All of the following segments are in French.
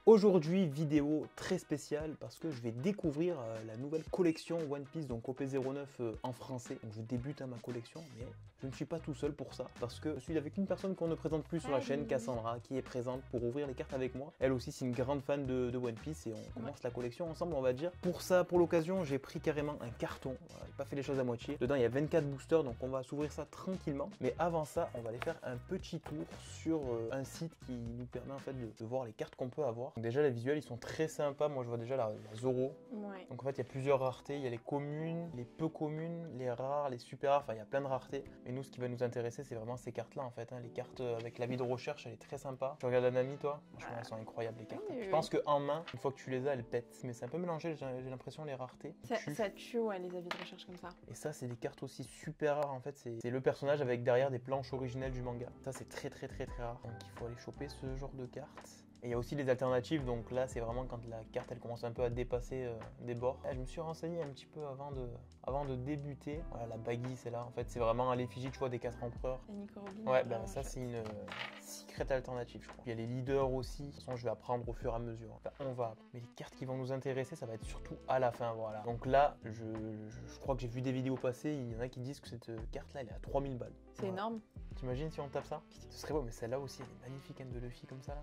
Aujourd'hui, vidéo très spéciale parce que je vais découvrir la nouvelle collection One Piece, donc OP09 en français. Donc je débute ma collection, mais je ne suis pas tout seul pour ça parce que je suis avec une personne qu'on ne présente plus sur la chaîne, Cassandra, qui est présente pour ouvrir les cartes avec moi. Elle aussi, c'est une grande fan de One Piece et on commence la collection ensemble, on va dire. Pour ça, pour l'occasion, j'ai pris carrément un carton. Voilà, j'ai pas fait les choses à moitié. Dedans, il y a 24 boosters, donc on va s'ouvrir ça tranquillement. Mais avant ça, on va aller faire un petit tour sur un site qui nous permet en fait de voir les cartes qu'on peut avoir. Donc déjà, les visuels, ils sont très sympas. Moi, je vois déjà la Zoro. Ouais. Donc en fait, il y a plusieurs raretés. Il y a les communes, les peu communes, les rares, les super rares. Enfin, il y a plein de raretés. Mais nous, ce qui va nous intéresser, c'est vraiment ces cartes-là en fait. Les cartes avec l'avis de recherche, elle est très sympa. Tu regardes Nami, toi? Franchement, elles sont incroyables les cartes. Oui, Je pense qu'en main, une fois que tu les as, elles pètent. Mais c'est un peu mélangé, j'ai l'impression, les raretés. Ça tue, ouais, les avis de recherche comme ça. Et ça, c'est des cartes aussi super rares en fait. C'est le personnage avec derrière des planches originelles du manga. Ça, c'est très rare. Donc il faut aller choper ce genre de cartes. Et il y a aussi les alternatives, donc là c'est vraiment quand la carte elle commence un peu à dépasser des bords. Je me suis renseigné un petit peu avant de débuter. Voilà, la baggy c'est là, en fait c'est vraiment à l'effigie tu vois des 4 empereurs. Et Nico Robin. Ouais, bah ça c'est une secret alternative je crois. Il y a les leaders aussi, de toute façon je vais apprendre au fur et à mesure. Enfin, on va. Mais les cartes qui vont nous intéresser ça va être surtout à la fin, voilà. Donc là, je crois que j'ai vu des vidéos passer, il y en a qui disent que cette carte là elle est à 3000 balles. C'est énorme. T'imagines si on tape ça? Ce serait beau, mais celle-là aussi, elle est magnifique, de Luffy comme ça là.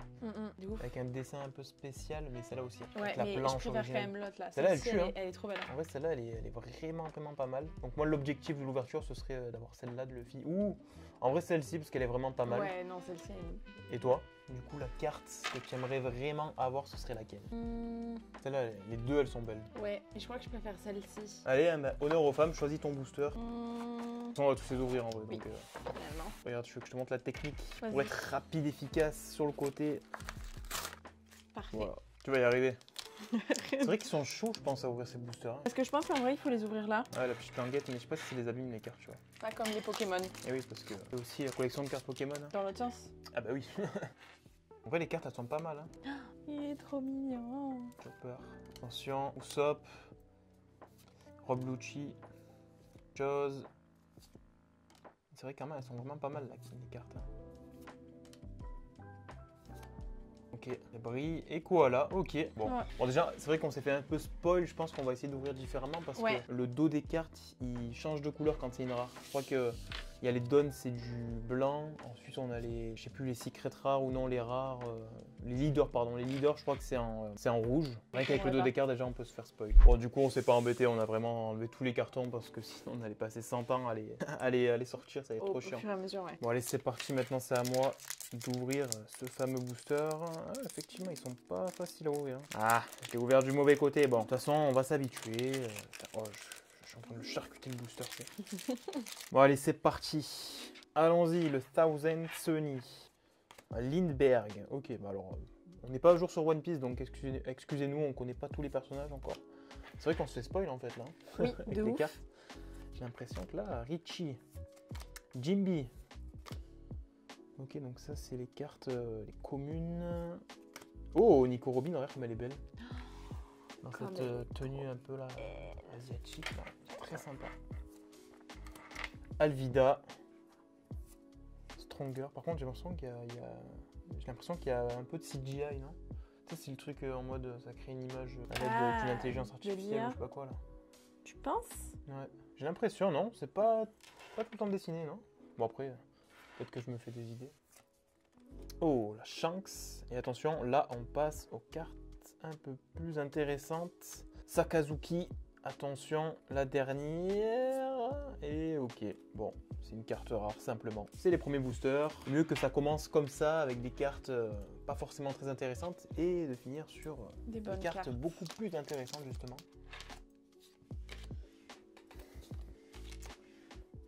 De ouf. Avec un dessin un peu spécial, mais celle-là aussi. Ouais, avec la mais planche je préfère originale. quand même l'autre là. Celle-là, elle tue, hein. Elle est trop belle. En vrai, celle-là, elle est vraiment pas mal. Donc moi, l'objectif de l'ouverture, ce serait d'avoir celle-là de Luffy. Ou, en vrai, celle-ci, parce qu'elle est vraiment pas mal. Ouais, non, celle-ci, elle... Et toi? Du coup, la carte que tu aimerais vraiment avoir, ce serait laquelle? Celle-là, les deux, elles sont belles. Ouais, et je crois que je préfère celle-ci. Allez, honneur aux femmes, choisis ton booster. On va tous les ouvrir en vrai. Oui. Donc, Finalement. regarde, je veux que je te montre la technique Vas-y. pour être rapide, efficace sur le côté. Parfait. Voilà, tu vas y arriver. C'est vrai qu'ils sont chauds, je pense, à ouvrir ces boosters. Hein. Parce que je pense qu'en vrai, il faut les ouvrir là. Ouais, la petite languette, mais je sais pas si c'est les abîmes les cartes, tu vois. Pas comme les Pokémon. Et oui, parce que c'est aussi la collection de cartes Pokémon. Hein. Dans l'autre sens. Ah bah oui. En vrai, les cartes, elles sont pas mal. Hein. Il est trop mignon. Chopper. Attention, Usopp. Rob Lucci. Chose. C'est vrai quand même, elles sont vraiment pas mal, là, les cartes. Hein. Ok, les brilles et Koala, ok. Bon, Ouais. Bon déjà, c'est vrai qu'on s'est fait un peu spoil, je pense qu'on va essayer d'ouvrir différemment parce que le dos des cartes, il change de couleur quand c'est une rare. Je crois que il y a les dons, c'est du blanc. Ensuite, on a les, je sais plus, les secrets rares ou non, les rares. Les leaders, pardon. Les leaders, je crois que c'est en rouge. Rien qu'avec le dos des cartes, déjà, on peut se faire spoil. Bon, du coup, on s'est pas embêté. On a vraiment enlevé tous les cartons parce que sinon, on allait passer 100 ans à les sortir. Ça allait être trop chiant. Au fur et à mesure, ouais. Bon, allez, c'est parti. Maintenant, c'est à moi d'ouvrir ce fameux booster. Ah, effectivement, ils sont pas faciles à ouvrir. Ah, je l'ai ouvert du mauvais côté. Bon, de toute façon, on va s'habituer. Oh, je suis en train de charcuter le booster. Bon, allez, c'est parti. Allons-y, le Thousand Sunny. Lindbergh. Ok, bah alors, on n'est pas à jour sur One Piece, donc excusez-nous, on connaît pas tous les personnages encore. C'est vrai qu'on se fait spoil en fait là. Oui, avec de les ouf. cartes. J'ai l'impression que là, Richie, Jimby. Ok, donc ça, c'est les cartes, les communes. Oh, Nico Robin, regarde comme elle est belle. Dans cette tenue un peu là, asiatique, là. Très sympa. Alvida. Stronger. Par contre, j'ai l'impression qu'il y a un peu de CGI, non? Ça, c'est le truc en mode, ça crée une image à l'aide d'une intelligence artificielle ou je sais pas quoi, là. Tu penses? Ouais. J'ai l'impression, non? C'est pas tout le temps dessiné, non? Bon, après, peut-être que je me fais des idées. Oh, la Shanks. Et attention, là, on passe aux cartes un peu plus intéressantes. Sakazuki. Attention, la dernière. Et ok, bon, c'est une carte rare, simplement. C'est les premiers boosters. Mieux que ça commence comme ça, avec des cartes pas forcément très intéressantes, et de finir sur des cartes beaucoup plus intéressantes, justement.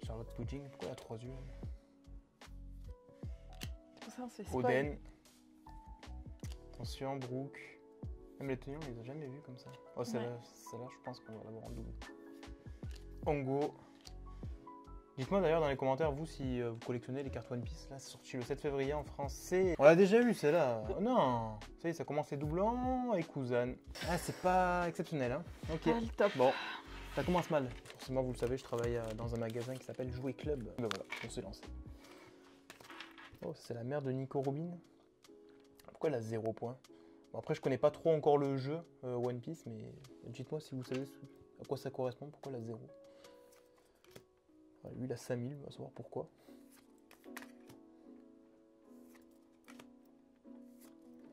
Charlotte Pudding, pourquoi elle a 3 yeux? Ça, on se fait spoil. Oden. Attention, Brooke. Même les tenues, on les a jamais vus comme ça. Oh, celle-là, je pense qu'on va l'avoir en double. Ongo. Dites-moi d'ailleurs dans les commentaires, vous, si vous collectionnez les cartes One Piece. Là, c'est sorti le 7 février en français. On l'a déjà eu, celle-là. Oh, non. Ça y est, ça commence les doublons et Kuzan. Ah, c'est pas exceptionnel, hein. Ok. Ah, le top. Bon, ça commence mal. Forcément, vous le savez, je travaille dans un magasin qui s'appelle Jouet Club. Ben voilà, on s'est lancé. Oh, c'est la mère de Nico Robin. Pourquoi elle a 0 points? Bon, après, je connais pas trop encore le jeu One Piece, mais dites-moi si vous savez à quoi ça correspond, pourquoi la 0. Lui, il a 5000, on va savoir pourquoi.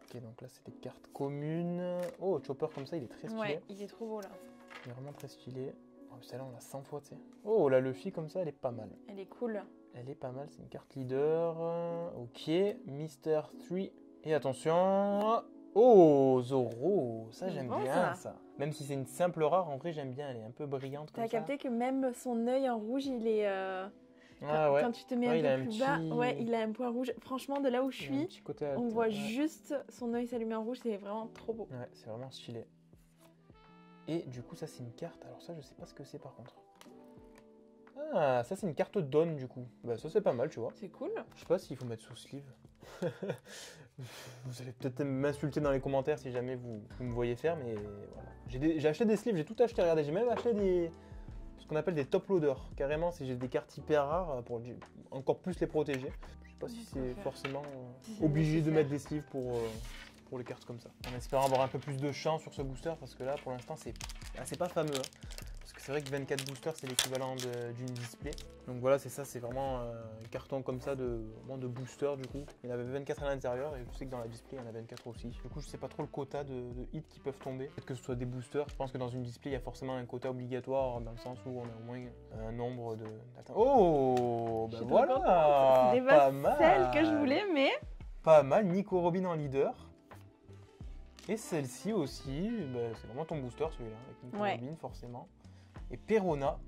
Ok, donc là, c'est des cartes communes. Oh, Chopper comme ça, il est très stylé. Ouais, il est trop beau là. Il est vraiment très stylé. Oh, celle-là, on l'a 100 fois, tu sais. Oh, la Luffy comme ça, elle est pas mal. Elle est cool. Elle est pas mal, c'est une carte leader. Ok, Mister 3. Et attention. Oh, Zoro. Ça, j'aime bon, bien ça. Même si c'est une simple rare, en vrai, j'aime bien. Elle est un peu brillante comme T'as ça. capté que même son œil en rouge, il est. Ah ouais. Quand tu te mets Ouais, il a un peu un plus bas, petit- ouais, il a un point rouge. Franchement, de là où je Il y a un suis, petit côté on alter, voit ouais. juste son œil s'allumer en rouge. C'est vraiment trop beau. Ouais, c'est vraiment stylé. Et du coup, ça, c'est une carte. Alors ça, je sais pas ce que c'est par contre. Ah, ça, c'est une carte Dawn, du coup. Bah, ça, c'est pas mal, tu vois. C'est cool. Je sais pas s'il faut mettre sous sleeve. Vous allez peut-être m'insulter dans les commentaires si jamais vous me voyez faire, mais voilà. J'ai acheté des sleeves, j'ai tout acheté. Regardez, j'ai même acheté ce qu'on appelle des top loaders. Carrément, si j'ai des cartes hyper rares pour encore plus les protéger. Je sais pas si c'est forcément obligé de mettre des sleeves pour les cartes comme ça. En espérant avoir un peu plus de chance sur ce booster, parce que là, pour l'instant, c'est pas fameux. Hein. Parce que c'est vrai que 24 boosters, c'est l'équivalent d'une display. Donc voilà, c'est ça, c'est vraiment un carton comme ça de booster du coup. Il y en avait 24 à l'intérieur et je sais que dans la display, il y en a 24 aussi. Du coup, je sais pas trop le quota de hits qui peuvent tomber. Peut-être que ce soit des boosters. Je pense que dans une display, il y a forcément un quota obligatoire dans le sens où on a au moins un nombre de... Oh, ben voilà. C'est pas pas mal. celle que je voulais, mais... Pas mal, Nico Robin en leader. Et celle-ci aussi, c'est vraiment ton booster celui-là, avec Nico Robin forcément. Et Perona,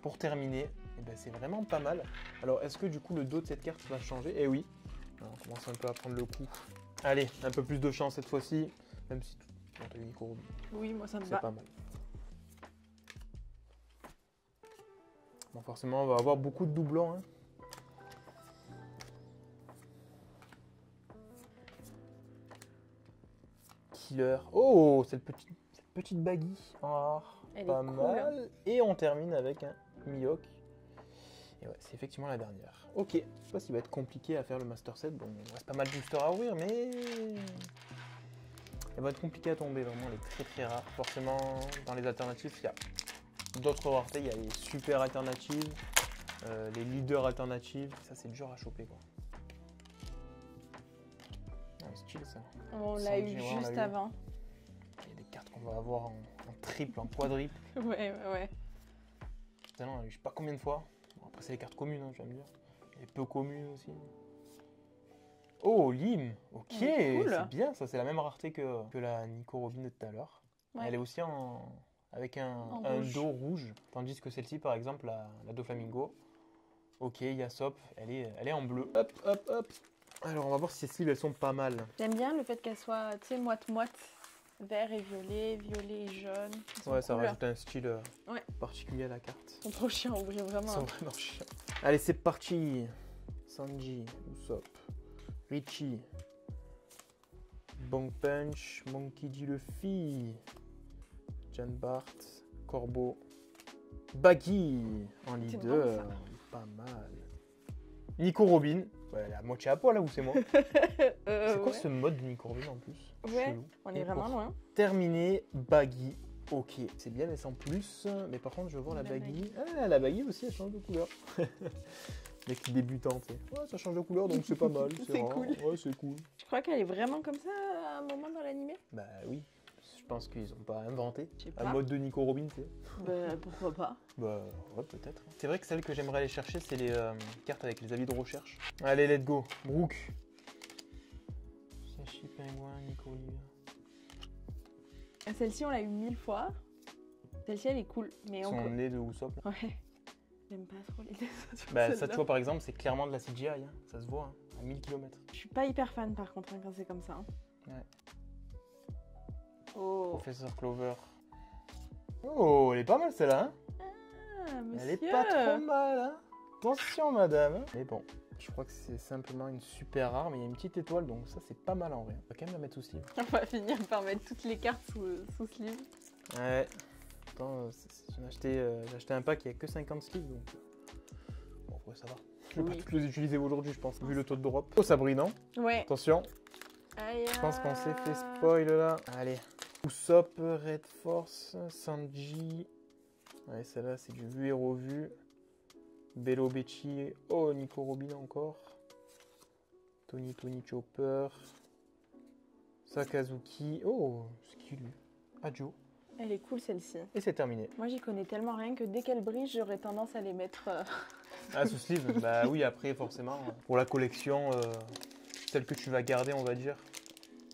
pour terminer, c'est vraiment pas mal. Alors, est-ce que du coup le dos de cette carte va changer? Eh oui. Alors, on commence un peu à prendre le coup. Allez, un peu plus de chance cette fois-ci, même si tout est Nico Robin. Oui, moi ça me C'est va. pas mal. Bon, forcément, on va avoir beaucoup de doublons. Hein. Killer. Oh, cette petite baggy en rare. Elle pas est cool. mal. Et on termine avec un Mihawk. Et ouais, c'est effectivement la dernière. Ok, je sais pas s'il va être compliqué à faire le Master Set. Bon, il reste pas mal de boosters à ouvrir, mais elle va être compliquée à tomber. Vraiment, elle est très très rare. Forcément, dans les alternatives, il y a d'autres raretés. Il y a les super alternatives, les leaders alternatives. Ça, c'est dur à choper, quoi. Un style, ça. On l'a eu juste avant. Il y a des cartes qu'on va avoir en triple, en quadruple. Ouais. Putain, je sais pas combien de fois. Bon, après, c'est les cartes communes, hein, je vais me dire. Et peu communes aussi. Oh, Lim. Ok, cool. c'est bien. Ça, c'est la même rareté que la Nico Robin de tout à l'heure. Ouais. Elle est aussi avec un rouge. dos rouge. Tandis que celle-ci, par exemple, la Doflamingo. Ok, Yasop, elle est en bleu. Hop, hop, hop. Alors, on va voir si ces sleeves, elles sont pas mal. J'aime bien le fait qu'elle soit, tu sais, moite-moite. Vert et violet et jaune. Ouais, ça cool. rajoute un style particulier à la carte. Ils sont trop chiants à ouvrir, Ils vraiment. sont vraiment chiants. Allez, c'est parti. Sanji, Usopp, Richie, Bang Punch, Monkey D. Luffy, Jan Bart, Corbeau, Baggy en leader. Pas mal. Nico Robin. Ouais, elle est à moitié à poil là ou c'est moi? C'est quoi ce mode de Nico Robin en plus? Ouais, Chelou. on est vraiment loin. Terminé, Baggy. Ok, c'est bien mais sans plus. Mais par contre, je veux voir la Baggy. Ah, la Baggy aussi, elle change de couleur. Mec débutant, tu sais. Ouais, ça change de couleur donc c'est pas mal. C'est cool. Ouais, c'est cool. Je crois qu'elle est vraiment comme ça à un moment dans l'animé. Bah oui. Je pense qu'ils ont pas inventé Je sais un pas. mode de Nico Robin, tu sais. Bah, pourquoi pas. Bah ouais, peut-être. C'est vrai que celle que j'aimerais aller chercher, c'est les cartes avec les avis de recherche. Allez, let's go. Brooke. Sashi, Pingouin, Nico Olivier. Celle-ci, on l'a eu 1000 fois. Celle-ci, elle est cool. Mais on Son peut... nez de Usopp. Là. Ouais. J'aime pas trop les dessins sur Bah ça, celle-là. tu vois, par exemple, c'est clairement de la CGI. Hein. Ça se voit, hein, à 1000 km. Je suis pas hyper fan, par contre, hein, quand c'est comme ça. Hein. Ouais. Oh. Professeur Clover. Oh, elle est pas mal celle-là, hein. Ah, monsieur. Elle est pas trop mal, hein. Attention, madame. Mais bon, je crois que c'est simplement une super rare, mais il y a une petite étoile, donc ça, c'est pas mal en vrai. On va quand même la mettre sous sleeve. On va finir par mettre toutes les cartes sous sleeve. Ouais. Attends, j'ai acheté un pack, il n'y a que 50 sleeves, donc... Bon, après, ça va. Je vais pas toutes les utiliser aujourd'hui, je pense, vu le taux de drop. Oh, Sabrina. Ouais. Attention. Aïe. Je pense qu'on s'est fait spoil là. Allez. Usopp, Red Force, Sanji. Ouais, celle-là, c'est du vu et revu. Bello Becci. Oh, Nico Robin encore. Tony Chopper. Sakazuki. Oh, ce qu'il lui. Adjo. Elle est cool celle-ci. Et c'est terminé. Moi j'y connais tellement rien que dès qu'elle brille, j'aurais tendance à les mettre. Ah, sous sleeve. Bah oui, après, forcément. Pour la collection, celle que tu vas garder, on va dire.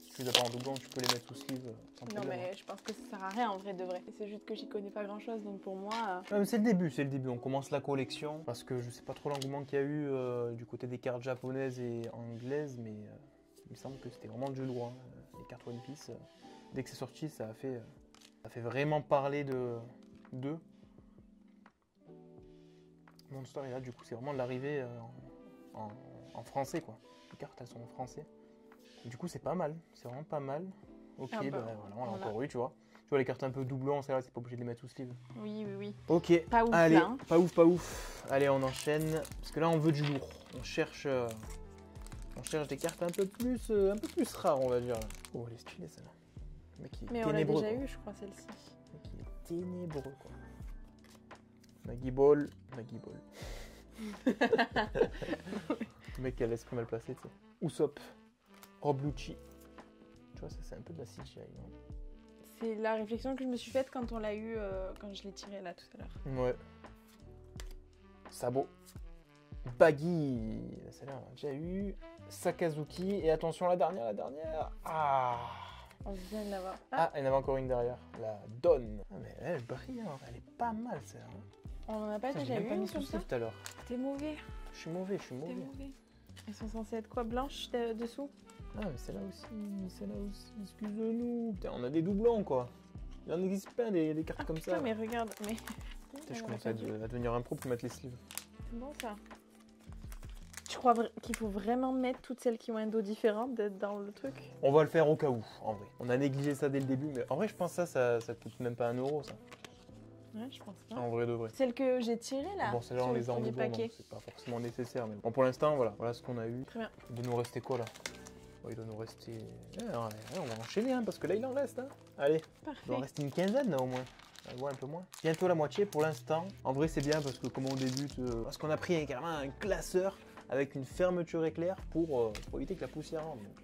Si tu les as pas en doublon, tu peux les mettre sous sleeve. Sans Non problème. mais je pense que ça sert à rien en vrai de vrai. C'est juste que j'y connais pas grand chose donc pour moi. C'est le début, c'est le début. On commence la collection parce que je sais pas trop l'engouement qu'il y a eu du côté des cartes japonaises et anglaises, mais il me semble que c'était vraiment du lourd. Hein. Les cartes One Piece, dès que c'est sorti, ça a fait vraiment parler d'eux. Monster est là, du coup, c'est vraiment de l'arrivée en français, quoi. Les cartes, elles sont en français. Et du coup, c'est pas mal. C'est vraiment pas mal. Ok, Ah bah, voilà, on l'a encore eu, tu vois. Tu vois, les cartes un peu doublons, c'est pas obligé de les mettre sous sleeve. Oui. Ok, Pas ouf allez, là. Hein. pas ouf. Allez, on enchaîne. Parce que là, on veut du lourd. On cherche des cartes un peu plus rares, on va dire. Oh, elle est stylée, celle-là. Le mec, il est Mais on l'a ténébreux, déjà quoi. eu, je crois, celle-ci. Le mec, il est ténébreux, quoi. Maggie Ball. Le mec, elle laisse très mal placé, tu sais. Usopp. Rob Lucci. Tu vois, ça, c'est un peu de la CGI, non? C'est la réflexion que je me suis faite quand on l'a eu, quand je l'ai tiré là tout à l'heure. Ouais. Sabot. Baggy. Celle-là, on a déjà eu. Sakazuki. Et attention, la dernière. Ah. On vient de l'avoir. Ah, il y en avait encore une derrière. La Donne. Ah, mais elle brille, hein. Elle est pas mal, celle-là. On en a pas Putain, j'ai déjà même eu pas mis une sous comme ça. sleeve tout à l'heure. T'es mauvais. Je suis mauvais. T'es mauvais. Elles sont censées être quoi, blanches dessous? Ah, mais celle-là aussi. Excuse-nous. Putain, on a des doublons, quoi. Il en existe plein des cartes comme Putain, ça. mais regarde, mais. Putain, je on commence a à pas dû. devenir un pro pour mettre les sleeves. C'est bon ça. Tu crois qu'il faut vraiment mettre toutes celles qui ont un dos différent dans le truc? On va le faire au cas où, en vrai. On a négligé ça dès le début, mais en vrai, je pense que ça coûte même pas 1 euro, ça. Ouais, je pense pas. En vrai de vrai. Celle que j'ai tirée là. Bon, celle-là, sur on le les a en premier doublon, paquet. donc c'est pas forcément nécessaire. Mais bon, pour l'instant, voilà ce qu'on a eu. Très bien. Il doit nous rester quoi, là? Oh, il doit nous rester... on va enchaîner, hein, parce que là, il en reste. Hein. Allez, il Parfait. doit en rester une quinzaine, là, au moins. Ouais, un peu moins. Bientôt la moitié pour l'instant. En vrai, c'est bien parce que comme on débute, parce qu'on a pris carrément un classeur avec une fermeture éclair pour éviter que la poussière rentre. Donc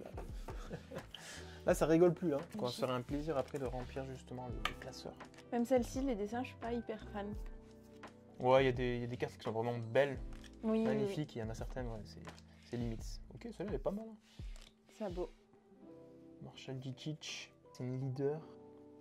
là, ça rigole plus. Hein. On va se faire un plaisir après de remplir justement le classeur. Même celle-ci, les dessins, je suis pas hyper fan. Ouais, il y a des cartes qui sont vraiment belles, Oui. magnifiques. Il y en a certaines, ouais, c'est limite. Ok, celle-là, elle est pas mal. Hein. Ça beau. Marshall Dicic, c'est une leader.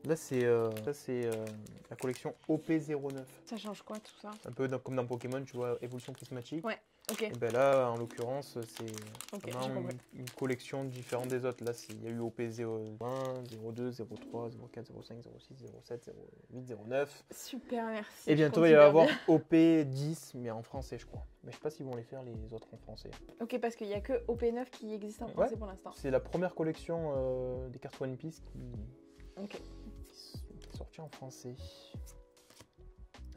Là, c'est la collection OP09. Ça change quoi tout ça? Un peu comme dans Pokémon, tu vois, évolution prismatique. Ouais, ok. Et ben là, en l'occurrence, c'est Ok, j'ai vraiment compris. une collection différente des autres. Là, il y a eu OP01, 02, 03, 04, 05, 06, 07, 08, 09. Super, merci. Et bientôt, je il va y avoir considère OP10, mais en français, je crois. Mais je sais pas s'ils vont les faire, les autres en français. bien. Ok, parce qu'il y a que OP9 qui existe en Ouais. français pour l'instant. C'est la première collection des cartes One Piece Ok. qui est sortie en français.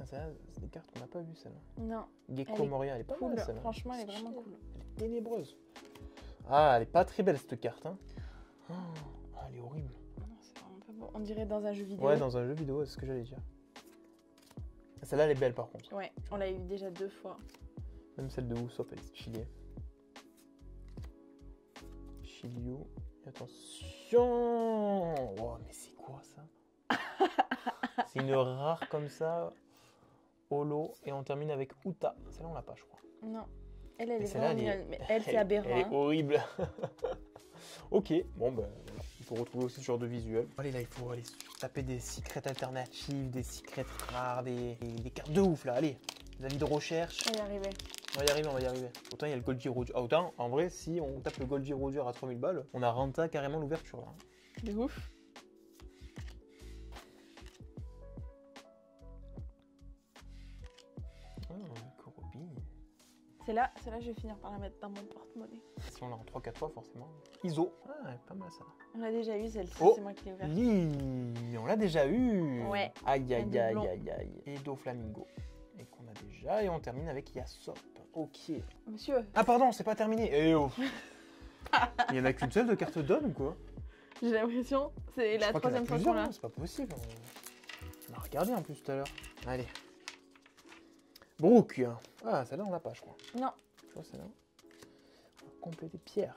Ah, ça, c'est des cartes qu'on n'a pas vues, celle-là. Non, Gecko Elle est Moria, elle est pas cool. mal, celle-là. Franchement, elle est vraiment cool. Elle est ténébreuse. Ah, elle est pas très belle, cette carte. Hein. Oh, elle est horrible. Non, c'est vraiment pas beau. On dirait dans un jeu vidéo. Ouais, dans un jeu vidéo, c'est ce que j'allais dire. Celle-là, elle est belle, par contre. Ouais, on l'a eu déjà 2 fois. Même celle de Usopp, elle est stylée. Shiryu. Attention. Oh, mais c'est quoi, ça? C'est une rare comme ça. Holo. Et on termine avec Uta. Celle-là, on l'a pas, je crois. Non. Elle est celle-là, vraiment elle est- mignonne. Mais elle, c'est Elle aberrant. est hein. horrible. Ok, bon, ben, voilà. Il faut retrouver aussi ce genre de visuel. Allez, là, il faut aller taper des secrets alternatives, des secrets rares, des cartes de ouf, là. Allez, les avis de recherche. On va y arriver. On va y arriver. Autant il y a le Goldie Roger. Ah, autant, en vrai, si on tape le Goldie Roger à 3000 balles, on a renta carrément l'ouverture, là. De ouf. Oh, Korobi. Celle-là, je vais finir par la mettre dans mon porte-monnaie. Si on l'a en 3-4 fois, forcément. ISO. Ah, pas mal, ça. On l'a déjà eu celle-ci, Oh. c'est moi qui l'ai ouverte. On l'a déjà eu. Ouais. Aïe, Un aïe, aïe, doublon. aïe, aïe. Et Doflamingo. Et qu'on a déjà. Et on termine avec Yasop. Ok. Monsieur, Ah, pardon, c'est pas terminé. Eh oh. Il y en a qu'une seule de carte Don ou quoi? J'ai l'impression, c'est la Je crois qu'il y en a troisième fois qu'on plusieurs, l'a. hein, c'est pas possible. On a regardé en plus tout à l'heure. Allez. Brooke. Ah, celle-là on l'a pas, je crois. Non. Tu vois celle-là. On va compléter Pierre.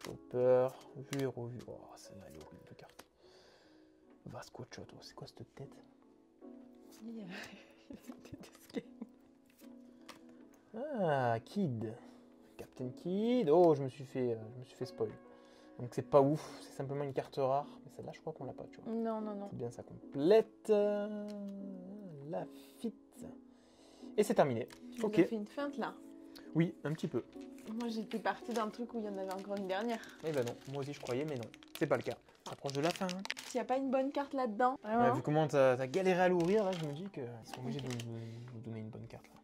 Chopper, vu et revu. Oh, celle-là elle est horrible de carte. Vasco Choto, c'est quoi cette tête? Ah, Kid. Captain Kid. Oh, je me suis fait spoil. Donc c'est pas ouf, c'est simplement une carte rare. Mais celle-là, je crois qu'on l'a pas, tu vois. Non, non, non. C'est bien, ça complète. La fit. Et c'est terminé. Tu Ok. nous as fait une feinte là. Oui, un petit peu. Moi j'étais partie d'un truc où il y en avait encore une dernière. Eh ben non, moi aussi je croyais, mais non. C'est pas le cas. On approche de la fin. Hein. S'il n'y a pas une bonne carte là-dedans. Ouais, Vraiment. vu comment t'as galéré à l'ouvrir, là, je me dis qu'ils sont obligés de nous donner une bonne carte. Là.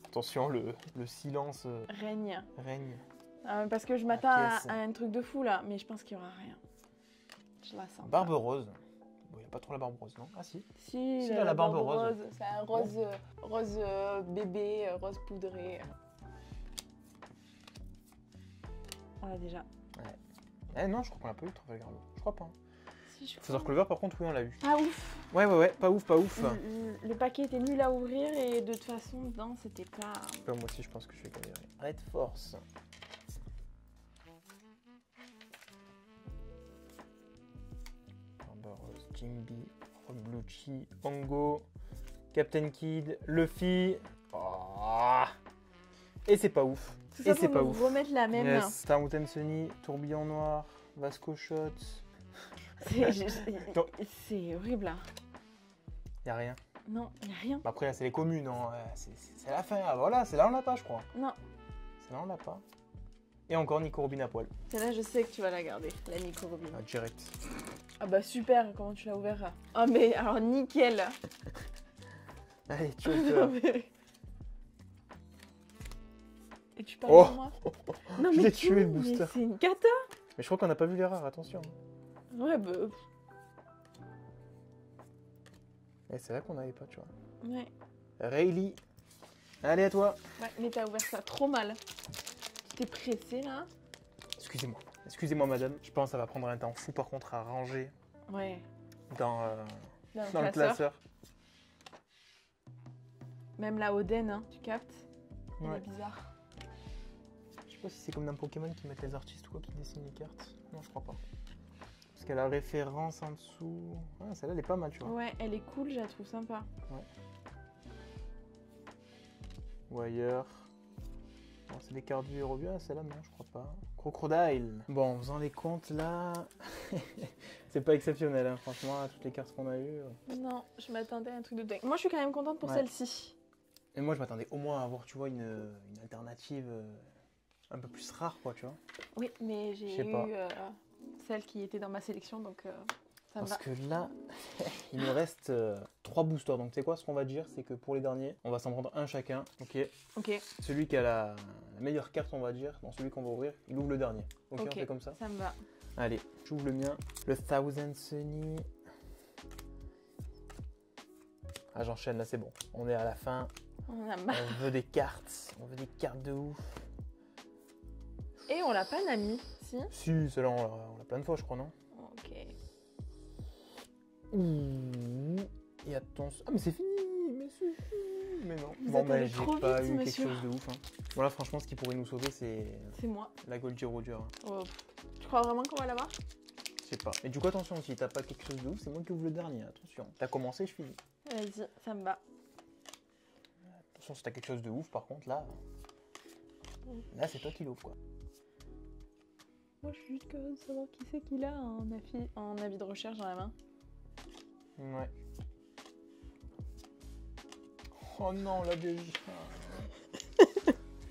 Attention, le silence Règne. règne. Parce que je m'attends à, pièce. à un truc de fou là, mais je pense qu'il n'y aura rien. Je la sens. Barbe rose. Bon, il n'y a pas trop la barbe rose, non? Ah si. Si, Si, la barbe rose. C'est un rose bébé, rose poudré. Voilà déjà. Eh non, je crois qu'on l'a pas eu, Trafalgar Law. Je crois pas. Hein. Si, je Faiseur Clover, par contre, oui, on l'a eu. Ah ouf. Ouais, pas ouf, pas ouf. Le paquet était nul à ouvrir et de toute façon, dedans, c'était pas... Moi aussi, je pense que je vais galérer. Red Force. Barbe Rose, Jimby, Blucci, Hongo, Captain Kid, Luffy. Oh. Et c'est pas ouf. Tout Et ça c'est pour pas nous ouf. remettre la même. Yes, Star Mountain Sunny, Tourbillon Noir, Vasco Shot. Non. C'est horrible là. Y'a rien. Non, il n'y a rien. Bah après, là, c'est les communes. Hein. C'est la fin. Ah, voilà, c'est là, on l'a pas, je crois. Non. C'est là, on l'a pas. Et encore Nico Robin à poil. Celle-là, je sais que tu vas la garder, la Nico Robin. Ah, direct. Ah bah super, comment tu l'as ouvert? Ah mais alors nickel. Allez, tu Non, veux. mais- Et tu parles Oh. de moi? Non Je mais l'ai tu- tué, le mais booster. c'est une cata. Mais je crois qu'on n'a pas vu l'erreur, attention. Ouais bah... Et c'est vrai qu'on n'avait pas, tu vois. Ouais. Rayleigh. Allez, à toi. Ouais, mais t'as ouvert ça trop mal. Tu t'es pressé là. Excusez-moi. Excusez-moi, madame. Je pense que ça va prendre un temps fou, par contre, à ranger Ouais. dans Dans le classeur. Même la Oden, hein, tu captes? Elle Ouais. est bizarre. Je sais pas si c'est comme dans Pokémon qui mettent les artistes ou quoi qui dessinent les cartes. Non, je crois pas. Parce qu'elle a référence en dessous. Ah, celle-là, elle est pas mal, tu vois. Ouais, elle est cool, je la trouve sympa. Wire. Bon, c'est des cartes vues revues. Ah, celle-là, non, je crois pas. Crocodile. Bon, en faisant les comptes, là... c'est pas exceptionnel, hein, franchement, toutes les cartes qu'on a eues. Non, je m'attendais à un truc de dingue. Moi, je suis quand même contente pour Ouais. celle-ci. Et moi, je m'attendais au moins à avoir, tu vois, une alternative un peu plus rare, quoi, tu vois. Oui, mais Je j'ai sais pas. eu celle qui était dans ma sélection, donc ça me Parce va. que là, il nous reste 3 boosters. Donc, tu sais quoi, ce qu'on va dire, c'est que pour les derniers, on va s'en prendre un chacun. Ok. Ok, Celui qui a la meilleure carte, on va dire, dans celui qu'on va ouvrir, il ouvre le dernier. Ok, on fait comme ça. ça me va. Allez, j'ouvre le mien. Le Thousand Sunny. Ah, j'enchaîne, là, c'est bon. On est à la fin. On a marre. On veut des cartes. On veut des cartes de ouf. Et on l'a pas Nami, si? Si, celle-là, on l'a plein de fois, je crois, non? Ok. Ouh. Et attention. Ah, mais c'est fini. Mais c'est fini. Mais non. Vous Bon, êtes bah, allé j'ai trop pas vite, eu monsieur. quelque chose de ouf. Hein. Voilà, franchement, ce qui pourrait nous sauver, c'est C'est moi. la Goldie Roger. Hein. Oh, tu crois vraiment qu'on va l'avoir? Je sais pas. Et du coup, attention, si t'as pas quelque chose de ouf, c'est moi qui ouvre le dernier. Attention. T'as commencé, je finis. Vas-y, ça me va. Attention, si t'as quelque chose de ouf, par contre, là, c'est toi qui l'ouvre, quoi. Moi, je suis juste curieuse de savoir qui c'est qu'il a en avis de recherche dans la main. Ouais. Oh non, la déjà.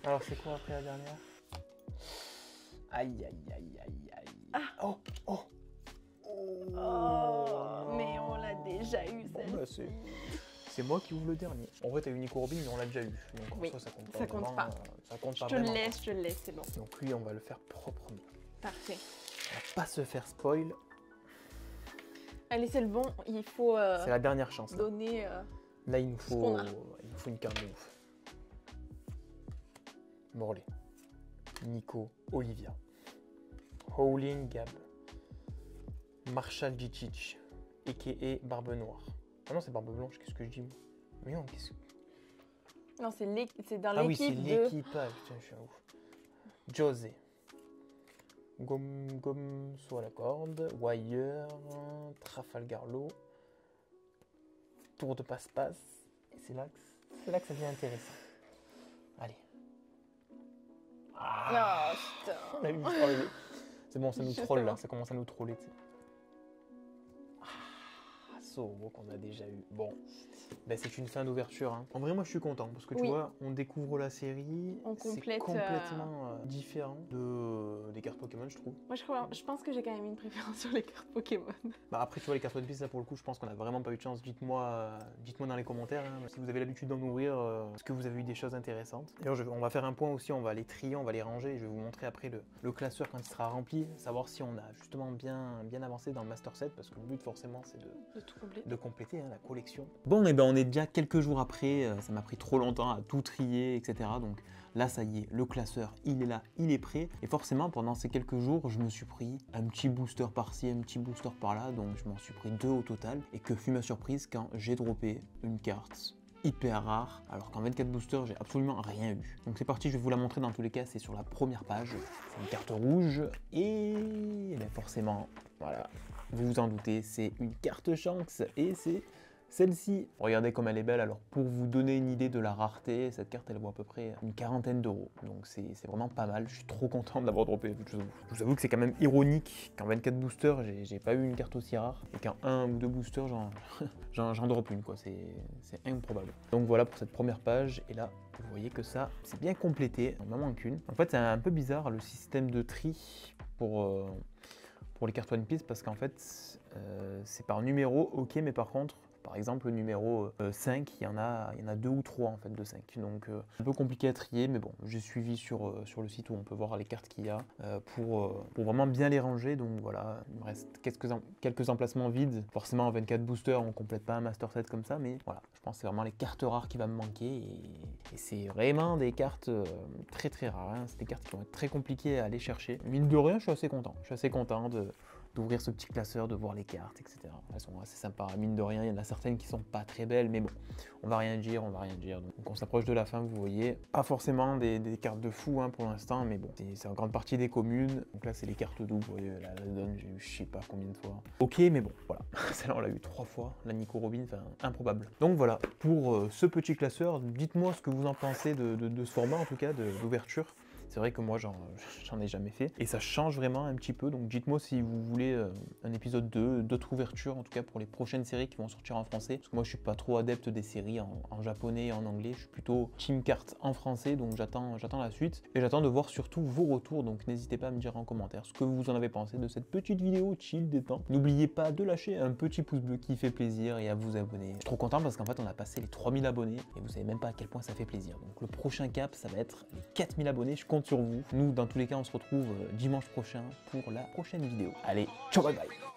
Alors, c'est quoi après la dernière? Aïe, aïe, aïe, aïe, aïe. Ah. Oh, oh. Oh, mais on l'a déjà eu, Bon, celle-ci. bah, c'est moi qui ouvre le dernier. En vrai, t'as eu Nico Robin, mais on l'a déjà eu. Donc, en Oui, soi, ça compte pas. ça compte vraiment, pas. Ça compte Je pas te vraiment. le laisse, c'est bon. Donc, lui, on va le faire proprement. Parfait. On va pas se faire spoil. Allez, c'est le bon. Il faut C'est la dernière chance. Là, donner... Là, il nous qu'on a. faut une carte de ouf. Morley, Nico, Olivia, Howling Gab, Marshall Djicic, a.k.a. Barbe Noire. Ah non, c'est Barbe Blanche, qu'est-ce que je dis moi? Mais non, qu'est-ce que... Non, c'est dans l'équipe Ah oui, c'est de... l'équipage, putain, je suis un ouf. José, Gomme soit la corde, Wire, Trafalgar Law, Tour de passe-passe, et c'est là que ça devient intéressant. Allez. Ah, putain. On a eu c'est bon, ça nous troll là, ça commence à nous troller. Soro qu'on a déjà eu. Bon, ben, c'est une fin d'ouverture. Hein. En vrai, moi je suis content parce que tu vois, on découvre la série. C'est complètement différent des cartes Pokémon, je trouve. Moi je pense que j'ai quand même une préférence sur les cartes Pokémon. Bah après, tu vois, les cartes One Piece, là pour le coup, je pense qu'on a vraiment pas eu de chance. Dites-moi dans les commentaires hein, si vous avez l'habitude d'en ouvrir, est-ce que vous avez eu des choses intéressantes. D'ailleurs, on va faire un point aussi, on va les trier, on va les ranger. Et je vais vous montrer après le classeur quand il sera rempli, savoir si on a justement bien avancé dans le Master Set parce que le but forcément c'est de compléter hein, la collection. Bon, et ben on est déjà quelques jours après, ça m'a pris trop longtemps à tout trier, etc. Donc là, ça y est, le classeur, il est là, il est prêt. Et forcément, pendant ces quelques jours, je me suis pris un petit booster par-ci, un petit booster par-là. Donc je m'en suis pris 2 au total. Et que fut ma surprise quand j'ai droppé une carte hyper rare, alors qu'en 24 boosters, j'ai absolument rien eu. Donc c'est parti, je vais vous la montrer dans tous les cas, c'est sur la première page. C'est une carte rouge et ben forcément, voilà. Vous vous en doutez, c'est une carte Shanks et c'est celle-ci. Regardez comme elle est belle. Alors pour vous donner une idée de la rareté, cette carte elle vaut à peu près une quarantaine d'euros. Donc c'est vraiment pas mal. Je suis trop content de l'avoir droppé. Je vous avoue que c'est quand même ironique qu'en 24 boosters, j'ai pas eu une carte aussi rare. Et qu'en 1 ou 2 boosters, j'en drop une quoi. C'est improbable. Donc voilà pour cette première page. Et là, vous voyez que ça, c'est bien complété. Il m'en manque une. En fait, c'est un peu bizarre le système de tri pour les cartes One Piece parce qu'en fait c'est par numéro, ok, mais par contre par exemple le numéro 5 il y en a 2 ou 3 en fait de 5 donc un peu compliqué à trier, mais bon j'ai suivi sur le site où on peut voir les cartes qu'il y a pour vraiment bien les ranger. Donc voilà, il me reste quelques emplacements vides. Forcément en 24 boosters on complète pas un master set comme ça, mais voilà, je pense que c'est vraiment les cartes rares qui va me manquer et c'est vraiment des cartes très très rares hein. C'est des cartes qui vont être très compliquées à aller chercher. Mine de rien, je suis assez content d'ouvrir ce petit classeur, de voir les cartes, etc. Elles sont assez sympas. Mine de rien, il y en a certaines qui sont pas très belles, mais bon, on va rien dire. Donc on s'approche de la fin, vous voyez. Pas forcément des cartes de fou hein, pour l'instant, mais bon, c'est en grande partie des communes. Donc là, c'est les cartes doubles, vous voyez, la donne, j'ai eu je sais pas combien de fois. Ok, mais bon, voilà. Celle-là, on l'a eu 3 fois, la Nico Robin, enfin, improbable. Donc voilà, pour ce petit classeur, dites-moi ce que vous en pensez de ce format, en tout cas, d'ouverture. C'est vrai que moi, j'en ai jamais fait. Et ça change vraiment un petit peu. Donc dites-moi si vous voulez un épisode 2, d'autres ouvertures, en tout cas pour les prochaines séries qui vont sortir en français. Parce que moi, je suis pas trop adepte des séries en japonais et en anglais. Je suis plutôt team carte en français. Donc j'attends la suite. Et j'attends de voir surtout vos retours. Donc n'hésitez pas à me dire en commentaire ce que vous en avez pensé de cette petite vidéo chill détente. N'oubliez pas de lâcher un petit pouce bleu qui fait plaisir et à vous abonner. Je suis trop content parce qu'en fait, on a passé les 3000 abonnés. Et vous savez même pas à quel point ça fait plaisir. Donc le prochain cap, ça va être les 4000 abonnés. Je compte sur vous. Nous, dans tous les cas, on se retrouve dimanche prochain pour la prochaine vidéo. Allez, ciao, bye bye.